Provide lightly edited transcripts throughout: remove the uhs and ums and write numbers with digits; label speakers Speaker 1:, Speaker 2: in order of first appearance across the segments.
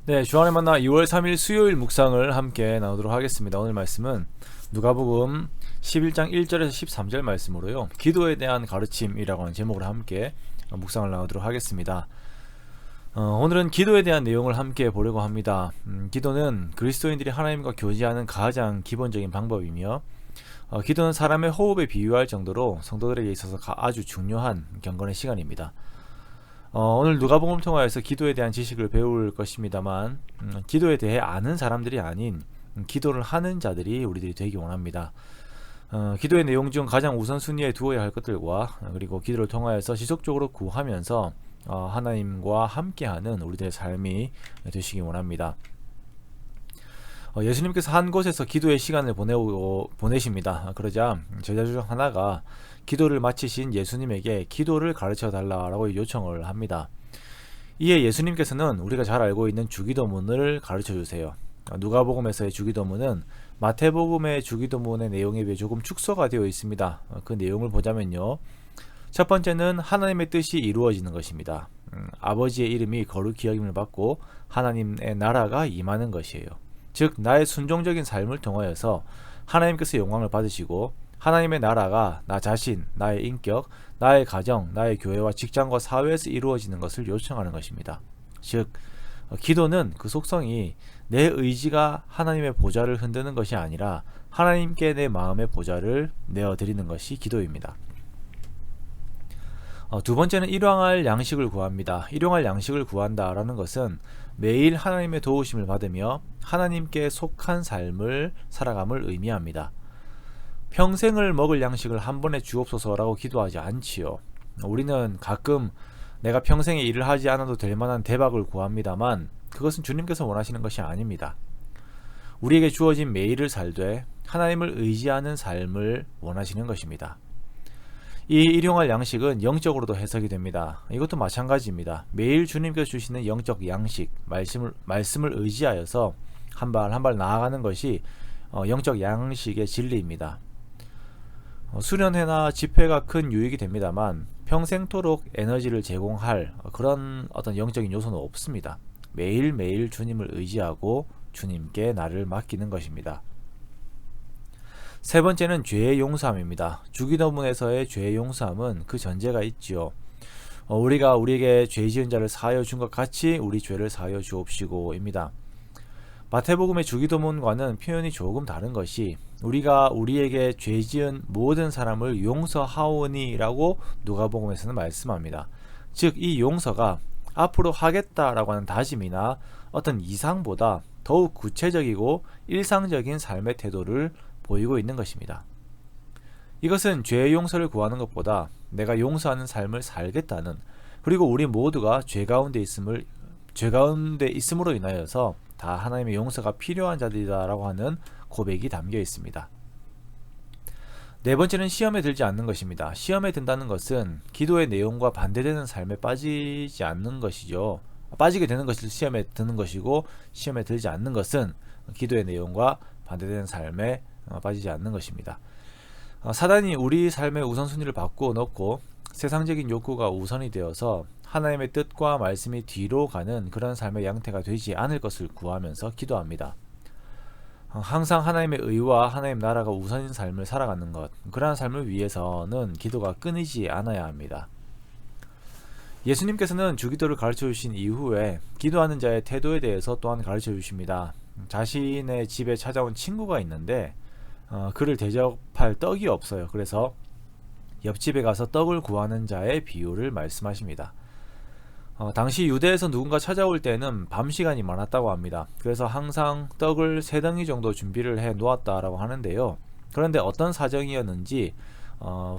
Speaker 1: 네, 주안의 만나 2월 3일 수요일 묵상을 함께 나누도록 하겠습니다. 오늘 말씀은 누가복음 11장 1절에서 13절 말씀으로요. 기도에 대한 가르침이라고 하는 제목으로 함께 묵상을 나누도록 하겠습니다. 오늘은 기도에 대한 내용을 함께 보려고 합니다. 기도는 그리스도인들이 하나님과 교제하는 가장 기본적인 방법이며 기도는 사람의 호흡에 비유할 정도로 성도들에게 있어서 아주 중요한 경건의 시간입니다. 오늘 누가복음을 통하여서 기도에 대한 지식을 배울 것입니다만 기도에 대해 아는 사람들이 아닌 기도를 하는 자들이 우리들이 되기 원합니다. 기도의 내용 중 가장 우선순위에 두어야 할 것들과 그리고 기도를 통하여서 지속적으로 구하면서 하나님과 함께하는 우리들의 삶이 되시기 원합니다. 예수님께서 한 곳에서 기도의 시간을 보내십니다. 그러자 제자 중 하나가 기도를 마치신 예수님에게 기도를 가르쳐 달라고 요청을 합니다. 이에 예수님께서는 우리가 잘 알고 있는 주기도문을 가르쳐 주세요. 누가복음에서의 주기도문은 마태복음의 주기도문의 내용에 비해 조금 축소가 되어 있습니다. 그 내용을 보자면요. 첫 번째는 하나님의 뜻이 이루어지는 것입니다. 아버지의 이름이 거룩히 여김을 받고 하나님의 나라가 임하는 것이에요. 즉 나의 순종적인 삶을 통하여서 하나님께서 영광을 받으시고 하나님의 나라가 나 자신, 나의 인격, 나의 가정, 나의 교회와 직장과 사회에서 이루어지는 것을 요청하는 것입니다. 즉 기도는 그 속성이 내 의지가 하나님의 보좌를 흔드는 것이 아니라 하나님께 내 마음의 보좌를 내어드리는 것이 기도입니다. 두 번째는 일용할 양식을 구합니다. 일용할 양식을 구한다라는 것은 매일 하나님의 도우심을 받으며 하나님께 속한 삶을 살아감을 의미합니다. 평생을 먹을 양식을 한 번에 주옵소서라고 기도하지 않지요. 우리는 가끔 내가 평생에 일을 하지 않아도 될 만한 대박을 구합니다만 그것은 주님께서 원하시는 것이 아닙니다. 우리에게 주어진 매일을 살되 하나님을 의지하는 삶을 원하시는 것입니다. 이 일용할 양식은 영적으로도 해석이 됩니다. 이것도 마찬가지입니다. 매일 주님께서 주시는 영적 양식, 말씀을 의지하여서 한 발 한 발 나아가는 것이 영적 양식의 진리입니다. 수련회나 집회가 큰 유익이 됩니다만 평생토록 에너지를 제공할 그런 어떤 영적인 요소는 없습니다. 매일매일 주님을 의지하고 주님께 나를 맡기는 것입니다. 세 번째는 죄의 용서함입니다. 주기도문에서의 죄의 용서함은 그 전제가 있지요. 우리가 우리에게 죄 지은 자를 사하여 준 것 같이 우리 죄를 사하여 주옵시고입니다. 마태복음의 주기도문과는 표현이 조금 다른 것이 우리가 우리에게 죄 지은 모든 사람을 용서하오니라고 누가복음에서는 말씀합니다. 즉 이 용서가 앞으로 하겠다라고 하는 다짐이나 어떤 이상보다 더욱 구체적이고 일상적인 삶의 태도를 보이고 있는 것입니다. 이것은 죄의 용서를 구하는 것보다 내가 용서하는 삶을 살겠다는 그리고 우리 모두가 죄 가운데 있음으로 인하여서 다 하나님의 용서가 필요한 자들이다라고 하는 고백이 담겨 있습니다. 네 번째는 시험에 들지 않는 것입니다. 시험에 든다는 것은 기도의 내용과 반대되는 삶에 빠지지 않는 것이죠. 빠지게 되는 것이 시험에 드는 것이고 시험에 들지 않는 것은 기도의 내용과 반대되는 삶에 빠지지 않는 것입니다. 사단이 우리 삶의 우선순위를 바꾸어 놓고 세상적인 욕구가 우선이 되어서 하나님의 뜻과 말씀이 뒤로 가는 그런 삶의 양태가 되지 않을 것을 구하면서 기도합니다. 항상 하나님의 의와 하나님 나라가 우선인 삶을 살아가는 것, 그러한 삶을 위해서는 기도가 끊이지 않아야 합니다. 예수님께서는 주기도를 가르쳐 주신 이후에 기도하는 자의 태도에 대해서 또한 가르쳐 주십니다. 자신의 집에 찾아온 친구가 있는데 그를 대접할 떡이 없어요. 그래서 옆집에 가서 떡을 구하는 자의 비유를 말씀하십니다. 당시 유대에서 누군가 찾아올 때는 밤 시간이 많았다고 합니다. 그래서 항상 떡을 3덩이 정도 준비를 해 놓았다라고 하는데요. 그런데 어떤 사정이었는지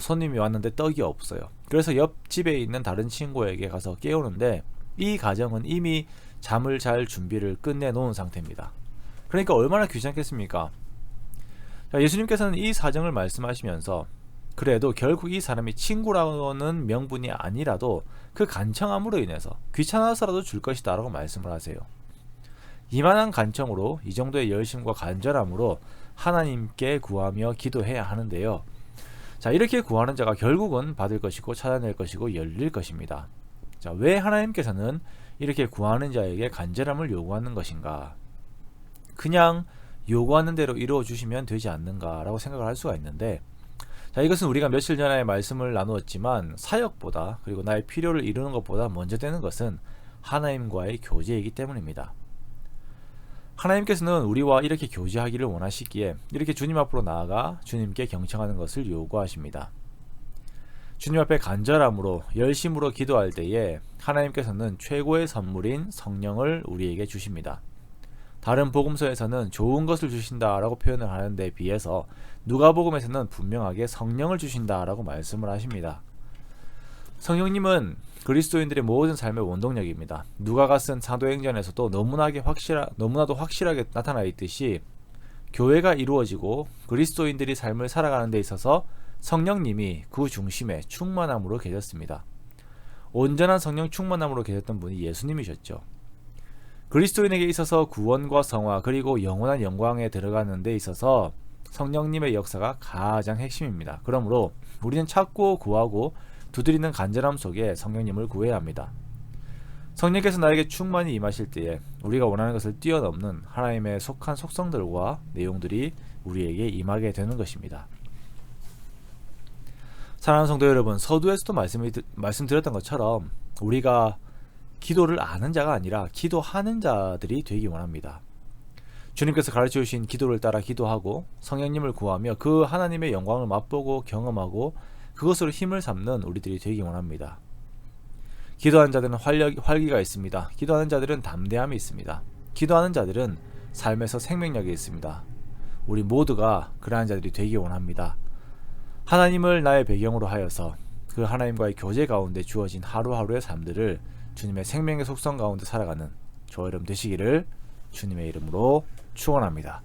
Speaker 1: 손님이 왔는데 떡이 없어요. 그래서 옆집에 있는 다른 친구에게 가서 깨우는데 이 가정은 이미 잠을 잘 준비를 끝내 놓은 상태입니다. 그러니까 얼마나 귀찮겠습니까? 예수님께서는 이 사정을 말씀하시면서 그래도 결국 이 사람이 친구라는 명분이 아니라도 그 간청함으로 인해서 귀찮아서라도 줄 것이다 라고 말씀을 하세요. 이만한 간청으로 이 정도의 열심과 간절함으로 하나님께 구하며 기도해야 하는데요. 자, 이렇게 구하는 자가 결국은 받을 것이고 찾아낼 것이고 열릴 것입니다. 자, 왜 하나님께서는 이렇게 구하는 자에게 간절함을 요구하는 것인가? 그냥 요구하는 대로 이루어 주시면 되지 않는가 라고 생각을 할 수가 있는데, 자, 이것은 우리가 며칠 전에 말씀을 나누었지만 사역보다, 그리고 나의 필요를 이루는 것보다 먼저 되는 것은 하나님과의 교제이기 때문입니다. 하나님께서는 우리와 이렇게 교제하기를 원하시기에 이렇게 주님 앞으로 나아가 주님께 경청하는 것을 요구하십니다. 주님 앞에 간절함으로 열심으로 기도할 때에 하나님께서는 최고의 선물인 성령을 우리에게 주십니다. 다른 복음서에서는 좋은 것을 주신다라고 표현을 하는 데 비해서 누가복음에서는 분명하게 성령을 주신다라고 말씀을 하십니다. 성령님은 그리스도인들의 모든 삶의 원동력입니다. 누가가 쓴 사도행전에서도 너무나도 확실하게 나타나 있듯이 교회가 이루어지고 그리스도인들이 삶을 살아가는 데 있어서 성령님이 그 중심에 충만함으로 계셨습니다. 온전한 성령 충만함으로 계셨던 분이 예수님이셨죠. 그리스도인에게 있어서 구원과 성화 그리고 영원한 영광에 들어가는 데 있어서 성령님의 역사가 가장 핵심입니다. 그러므로 우리는 찾고 구하고 두드리는 간절함 속에 성령님을 구해야 합니다. 성령께서 나에게 충만히 임하실 때에 우리가 원하는 것을 뛰어넘는 하나님의 속한 속성들과 내용들이 우리에게 임하게 되는 것입니다. 사랑하는 성도 여러분, 서두에서도 말씀드렸던 것처럼 우리가 기도를 아는 자가 아니라 기도하는 자들이 되기 원합니다. 주님께서 가르쳐 주신 기도를 따라 기도하고 성령님을 구하며 그 하나님의 영광을 맛보고 경험하고 그것으로 힘을 삼는 우리들이 되기 원합니다. 기도하는 자들은 활기가 있습니다. 기도하는 자들은 담대함이 있습니다. 기도하는 자들은 삶에서 생명력이 있습니다. 우리 모두가 그러한 자들이 되기 원합니다. 하나님을 나의 배경으로 하여서 그 하나님과의 교제 가운데 주어진 하루하루의 삶들을 주님의 생명의 속성 가운데 살아가는 저와 여러분 되시기를 주님의 이름으로 축원합니다.